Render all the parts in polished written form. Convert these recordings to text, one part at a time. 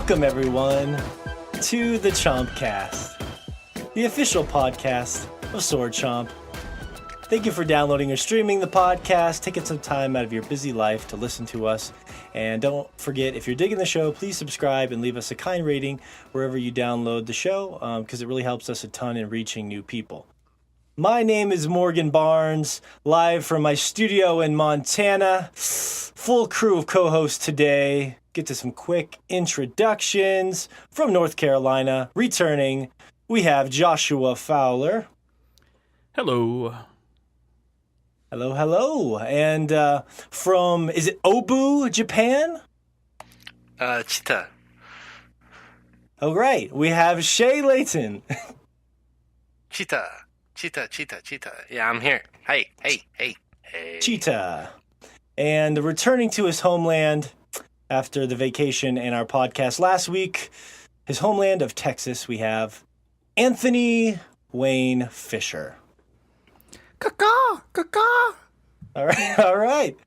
Welcome, everyone, to the Chompcast, the official podcast of Sword Chomp. Thank you for downloading or streaming the podcast, taking some time out of your busy life to listen to us. And don't forget, if you're digging the show, please subscribe and leave us a kind rating wherever you download the show, because it really helps us a ton in reaching new people. My name is Morgan Barnes, live from my studio in Montana. Full crew of co-hosts today. Get to some quick introductions. From North Carolina, returning, we have Joshua Fowler. Hello. Hello, hello. And from, is it Obu, Japan? Chita. Oh, right. We have Shea Layton. Chita. Yeah, I'm here. Hey. Cheetah. And returning to his homeland after the vacation and our podcast last week, his homeland of Texas, we have Anthony Wayne Fisher. Caw. All right.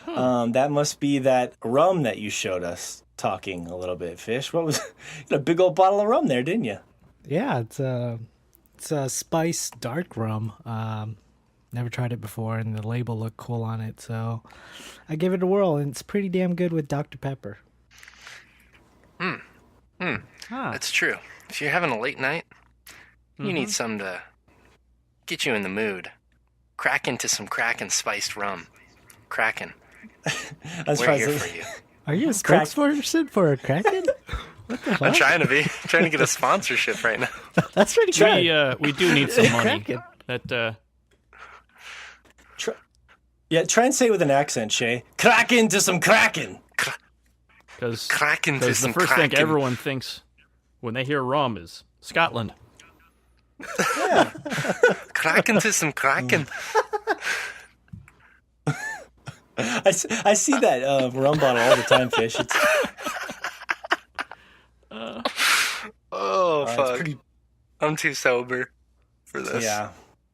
That must be that rum that you showed us talking a little bit, Fish. What was you had a big old bottle of rum there, didn't you? Yeah, it's a spice dark rum. Never tried it before, and the label looked cool on it, so I gave it a whirl, and it's pretty damn good with Dr. Pepper. That's true. If you're having a late night, you need something to get you in the mood. Crack into some Kraken spiced rum. Kraken. We're here for you. Are you a spokesperson for a Kraken? What the fuck? I'm trying to be. I'm trying to get a sponsorship right now. That's pretty good. We do need some money. Kraken. Try and say it with an accent, Shay. Crack into some Kraken. Because Crack into some the first Kraken. thing everyone thinks when they hear rum is Scotland. Yeah. Crack into some Kraken. I see that rum bottle all the time, Fish. It's, fuck. pretty... I'm too sober for this. Yeah.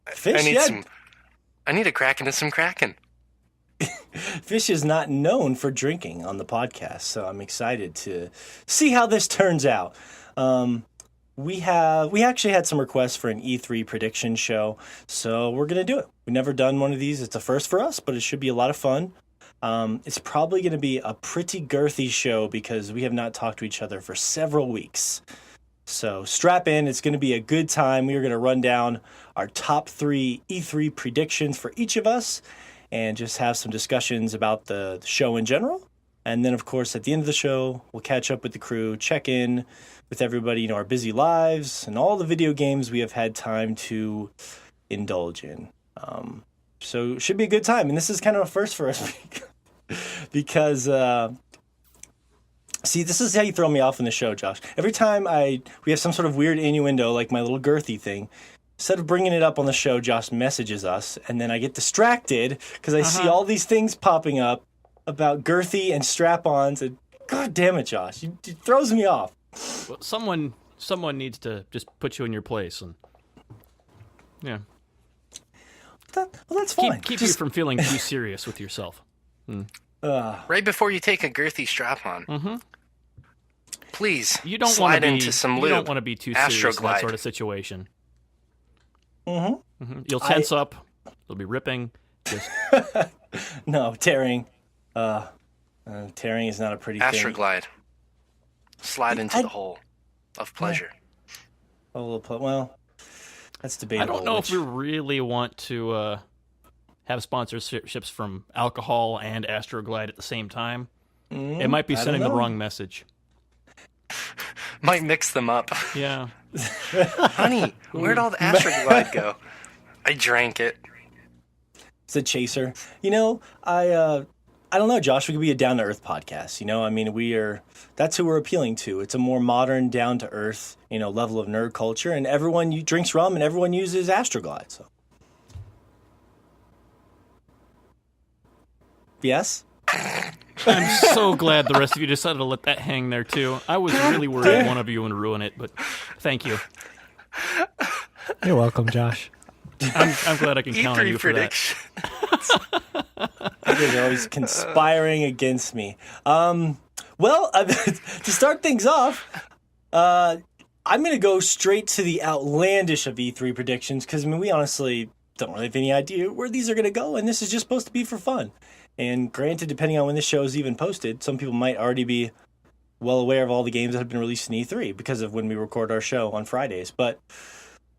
Fish, I need a crack into some Kraken. Fish is not known for drinking on the podcast, so I'm excited to see how this turns out. We actually had some requests for an E3 prediction show, so we're going to do it. We've never done one of these. It's a first for us, but it should be a lot of fun. It's probably going to be a pretty girthy show because we have not talked to each other for several weeks. So strap in. It's going to be a good time. We are going to run down our top 3 E3 predictions for each of us and just have some discussions about the show in general. And then, of course, at the end of the show, we'll catch up with the crew, check in with everybody, our busy lives, and all the video games we have had time to indulge in. So it should be a good time. And this is kind of a first for us because, see, this is how you throw me off in the show, Josh. Every time we have some sort of weird innuendo, like my little girthy thing, instead of bringing it up on the show, Josh messages us, and then I get distracted because I see all these things popping up about girthy and strap-ons, and God damn it, Josh, it throws me off. Well, someone needs to just put you in your place, and yeah. Well, that's fine. Keep you from feeling too serious with yourself. Right before you take a girthy strap on. Please, You don't slide want to into some lube. You don't want to be too serious in that Astroglide. sort of situation. You'll tense up. You'll be ripping. Just... No, tearing. Tearing is not a pretty thing. Astroglide. Slide into the hole of pleasure. Well, that's debatable. I don't know if we really want to have sponsorships from alcohol and Astroglide at the same time. It might be sending the wrong message. Might mix them up. Yeah. Honey, where'd all the Astroglide go? I drank it. It's a chaser. I don't know, Josh. We could be a down-to-earth podcast. I mean, that's who we're appealing to. It's a more modern, down-to-earth, level of nerd culture, and everyone drinks rum and everyone uses Astroglide. So, yes. I'm so glad the rest of you decided to let that hang there too. I was really worried one of you would ruin it, but thank you. You're welcome, Josh. I'm glad I can count on E3 you for that. prediction. You guys are always conspiring against me. Well, to start things off, I'm going to go straight to the outlandish of E3 predictions because, I mean, we honestly don't really have any idea where these are going to go, and this is just supposed to be for fun. And granted, depending on when this show is even posted, some people might already be well aware of all the games that have been released in E3 because of when we record our show on Fridays. But,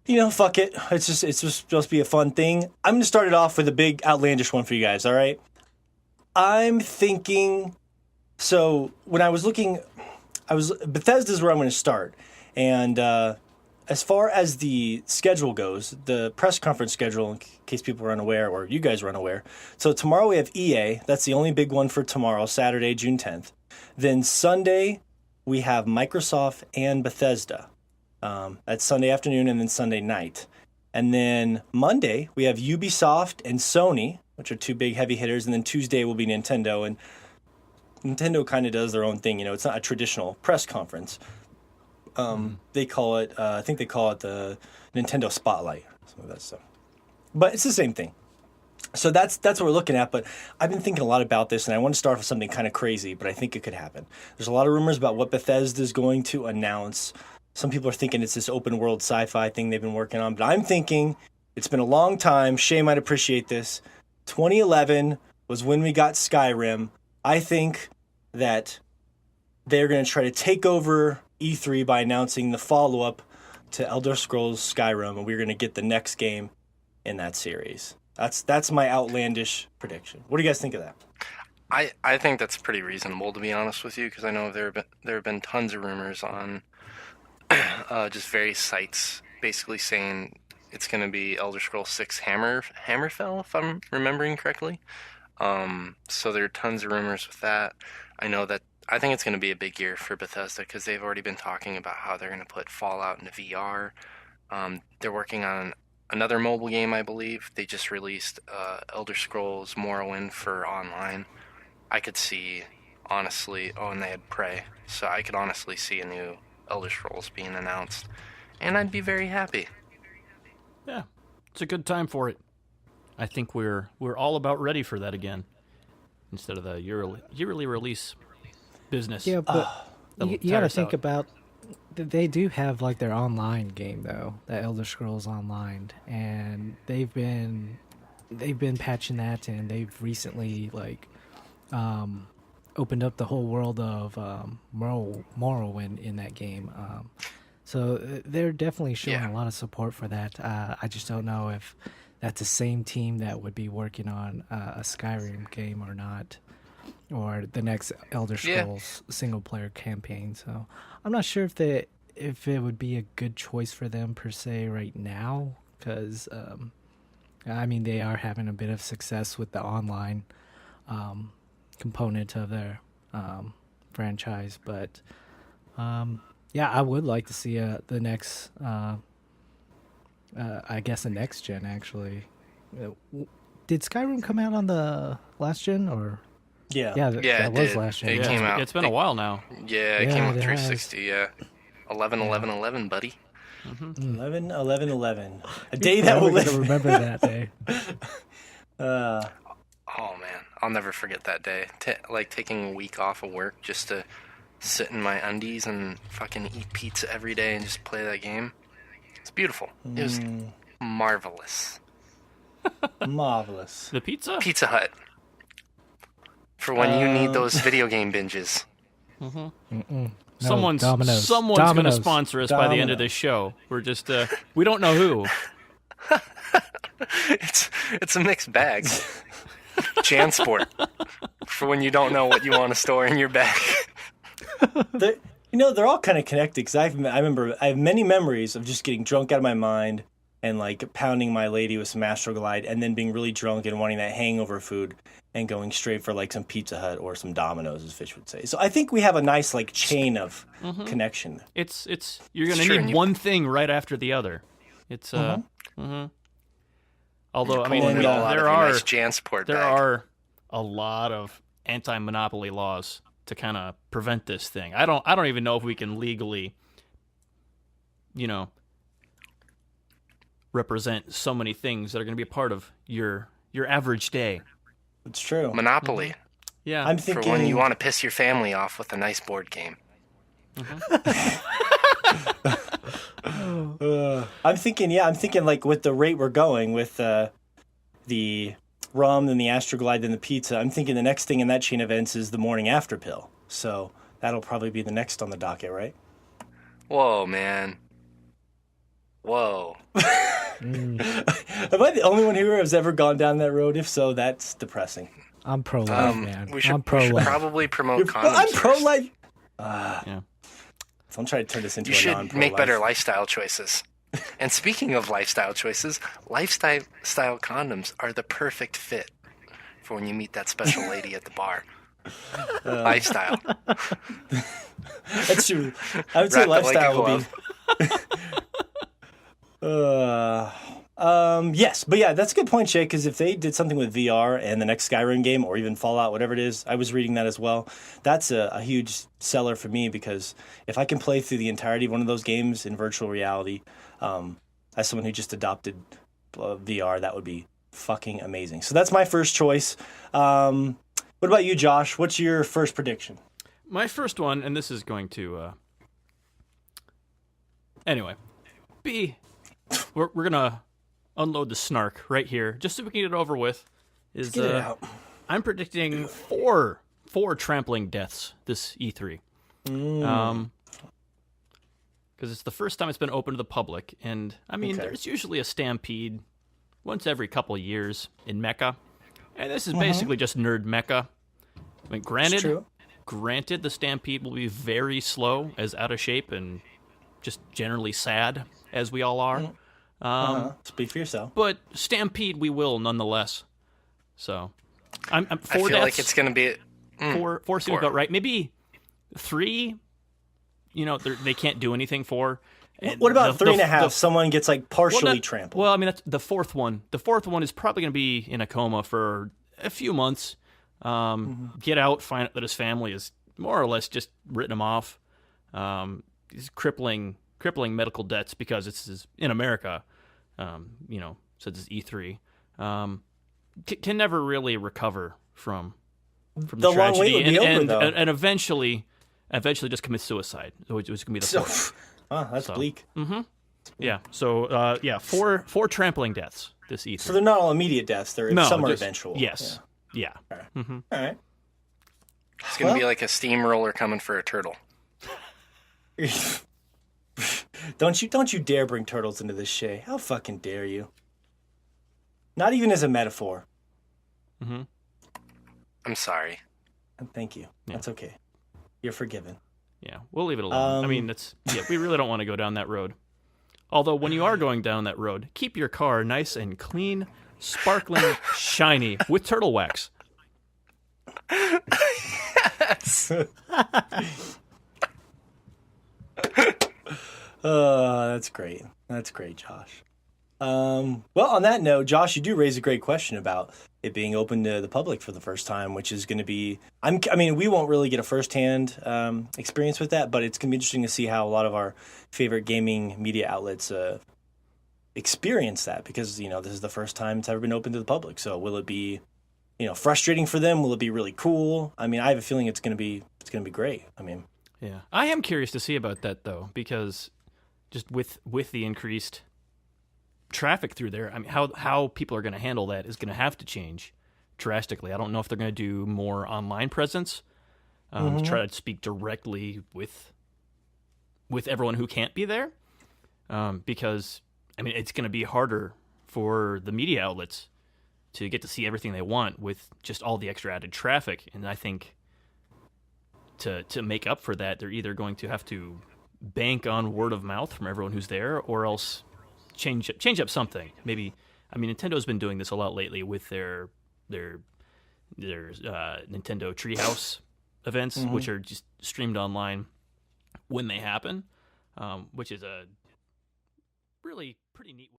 you know, fuck it. It's just supposed to be a fun thing. I'm going to start it off with a big outlandish one for you guys, all right? I'm thinking... So, when I was looking... Bethesda's where I'm going to start. And as far as the schedule goes, the press conference schedule, in case people are unaware, or you guys are unaware. So tomorrow we have EA. That's the only big one for tomorrow, Saturday, June 10th. Then Sunday, we have Microsoft and Bethesda. That's Sunday afternoon and then Sunday night. And then Monday, we have Ubisoft and Sony, which are two big heavy hitters. And then Tuesday will be Nintendo. And Nintendo kind of does their own thing. You know, it's not a traditional press conference. They call it, I think they call it the Nintendo Spotlight, some of that stuff. But it's the same thing. So that's what we're looking at. But I've been thinking a lot about this, and I want to start with something kind of crazy, but I think it could happen. There's a lot of rumors about what Bethesda is going to announce. Some people are thinking it's this open world sci-fi thing they've been working on, but I'm thinking it's been a long time. Shea might appreciate this. 2011 was when we got Skyrim. I think that they're going to try to take over E3 by announcing the follow-up to Elder Scrolls Skyrim, and we're going to get the next game in that series. That's my outlandish prediction. What do you guys think of that? I think that's pretty reasonable, to be honest with you, because I know there have been tons of rumors on just various sites basically saying it's going to be Elder Scrolls 6 Hammerfell, if I'm remembering correctly. So there are tons of rumors with that. I think it's going to be a big year for Bethesda because they've already been talking about how they're going to put Fallout into VR. They're working on another mobile game, I believe. They just released Elder Scrolls Morrowind for online. I could see, honestly, and they had Prey. So I could honestly see a new Elder Scrolls being announced. And I'd be very happy. Yeah, it's a good time for it. I think we're all about ready for that again. Instead of the yearly release business. Yeah, but you got to think about they do have like their online game though, the Elder Scrolls Online, and they've been patching that, and they've recently like opened up the whole world of Morrowind in that game. So they're definitely showing a lot of support for that. I just don't know if that's the same team that would be working on a Skyrim game or not, or the next Elder Scrolls single player campaign. So I'm not sure if it would be a good choice for them per se right now, because I mean they are having a bit of success with the online component of their franchise, but yeah, I would like to see the next I guess the next gen actually. Did Skyrim come out on the last gen or? Yeah, that was last gen. It came out. It's been a while now. Yeah, it came with 360. Yeah, 11/11/11, buddy. 11/11/11. A day that will live. Remember that day. Oh man, I'll never forget that day. Like taking a week off of work just to sit in my undies and fucking eat pizza every day and just play that game. It's beautiful. It was marvelous. Marvelous. The pizza? Pizza Hut. For when you need those video game binges. No, Domino's. Someone's going to sponsor us by the end of this show. We're just, we don't know who. It's a mixed bag. Jansport. For when you don't know what you want to store in your bag. They're all kind of connected because I remember I have many memories of just getting drunk out of my mind and like pounding my lady with some Astroglide and then being really drunk and wanting that hangover food and going straight for like some Pizza Hut or some Domino's, as Fish would say. So I think we have a nice like chain of connection. It's you're going to need one thing right after the other. It's although I mean there are a lot of anti-monopoly laws to kind of prevent this thing. I don't even know if we can legally, represent so many things that are going to be a part of your average day. It's true. Monopoly. Yeah. I'm thinking for when you want to piss your family off with a nice board game. I'm thinking like with the rate we're going with the rum, then the Astroglide, then the pizza. I'm thinking the next thing in that chain of events is the morning after pill. So that'll probably be the next on the docket, right? Whoa, man. Whoa. Am I the only one here who has ever gone down that road? If so, that's depressing. I'm pro-life, man. We should I'm pro-life. probably promote condoms. I'm first. pro-life. Yeah. So I'm trying to turn this into You a should non-pro-life. make better lifestyle choices. And speaking of lifestyle choices, lifestyle condoms are the perfect fit for when you meet that special lady at the bar. Lifestyle. That's true. I would say Wrap it like a lifestyle would be. Yes, but yeah, that's a good point, Shea. Because if they did something with VR and the next Skyrim game, or even Fallout, whatever it is, I was reading that as well. That's a huge seller for me because if I can play through the entirety of one of those games in virtual reality, as someone who just adopted VR, that would be fucking amazing. So that's my first choice. What about you, Josh? What's your first prediction? My first one, and this is going to... Anyway, we're going to unload the snark right here, just so we can get it over with. Is Get it out. I'm predicting four trampling deaths this E3. Because it's the first time it's been open to the public, and I mean, there's usually a stampede once every couple of years in Mecca, and this is basically just nerd Mecca. I mean, granted, the stampede will be very slow, as out of shape and just generally sad as we all are. Speak for yourself. But stampede we will nonetheless. So, I'm I four feel deaths. like it's going to be... Four seems about right. Maybe 3. You know, they can't do anything for. And what about 3.5? Someone gets like partially trampled. Well, I mean, that's the fourth one. The fourth one is probably going to be in a coma for a few months. Get out, find out that his family is more or less just written him off. These crippling medical debts because it's in America. Since it's E3, can never really recover from the long wait tragedy, would be over, though. and eventually just commit suicide. Which was going to be the fourth. That's bleak. Yeah. So, four trampling deaths this E3. So they're not all immediate deaths. Some are eventual. Yes. Yeah. All right. It's going to be like a steamroller coming for a turtle. Don't you dare bring turtles into this, Shea. How fucking dare you? Not even as a metaphor. I'm sorry. Thank you. Yeah. That's okay. You're forgiven. Yeah, we'll leave it alone. I mean, we really don't want to go down that road. Although, when you are going down that road, keep your car nice and clean, sparkling, shiny, with turtle wax. Yes. That's great. That's great, Josh. Well, on that note, Josh, you do raise a great question about it being open to the public for the first time, which is going to be... we won't really get a firsthand experience with that, but it's going to be interesting to see how a lot of our favorite gaming media outlets experience that, because, this is the first time it's ever been open to the public. So will it be, frustrating for them? Will it be really cool? I have a feeling it's going to be great. Yeah. I am curious to see about that, though, because just with the increased traffic through there, how people are going to handle that is going to have to change drastically. I don't know if they're going to do more online presence to try to speak directly with everyone who can't be there, because it's going to be harder for the media outlets to get to see everything they want with just all the extra added traffic. And I think to make up for that, they're either going to have to bank on word of mouth from everyone who's there, or else change up something. Maybe, Nintendo's been doing this a lot lately with their Nintendo Treehouse events, which are just streamed online when they happen, which is a really pretty neat